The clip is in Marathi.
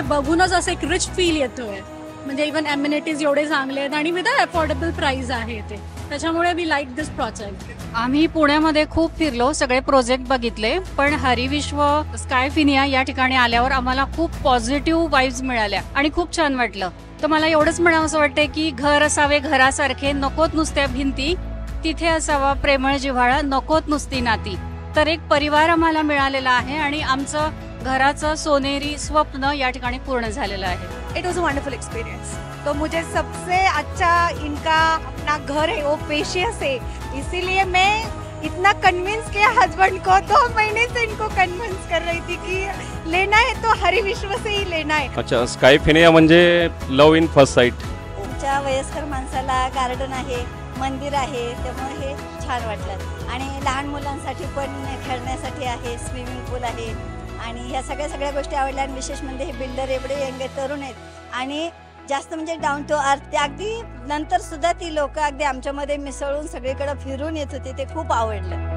बघूनच असं एक रिच फील येतोय. म्हणजे इव्हन एम्युनिटीज एवढे चांगले आहेत आणि विथ अफोर्डेबल प्राइस आहे ते, त्याच्यामुळे वी लाईक दिस प्रोजेक्ट. आम्ही पुण्यामध्ये खूप फिरलो, सगळे प्रोजेक्ट बघितले, पण हरिविश्व स्कायफिनिया या ठिकाणी आल्यावर आम्हाला खूप पॉझिटिव्ह वाईब्स मिळाल्या आणि खूप छान वाटलं. तर मला एवढंच म्हणावं असं वाटतंय की घर असावे घरासारखे, नकोत नुसत्या भिंती, तिथे असावा प्रेमळ जिव्हाळा, नकोत नुसती नाती. तर एक परिवार आम्हाला मिळालेला आहे आणि आमचं घराचं सोनेरी स्वप्न या ठिकाणी पूर्ण झालेलं आहे. It was a wonderful experience. तो मुझे सबसे अच्छा इनका अपना घर है वो पेशियस है, इसीलिए मैं इतना कन्विंस किया हस्बैंड को, 2 महीने से इनको कन्विंस कर रही थी कि लेना है तो हरिविश्व से ही लेना है. अच्छा, स्कायफिनिया म्हणजे लव इन फर्स्ट साइट. तुमच्या वयस्कर माणसाला गार्डन आहे, मंदिर आहे, त्यामुळे हे छान वाटलं. आणि लहान मुलांसाठी पण खेळण्यासाठी आहे, स्विमिंग पूल आहे आणि ह्या सगळ्या गोष्टी आवडल्या. आणि विशेष म्हणजे हे बिल्डर एवढे यंग तरुण आहेत आणि जास्त म्हणजे डाऊन टू अर्थ. ते अगदी नंतर सुद्धा ती लोक अगदी आमच्यामध्ये मिसळून सगळीकडे फिरून येत होती, ते खूप आवडलं.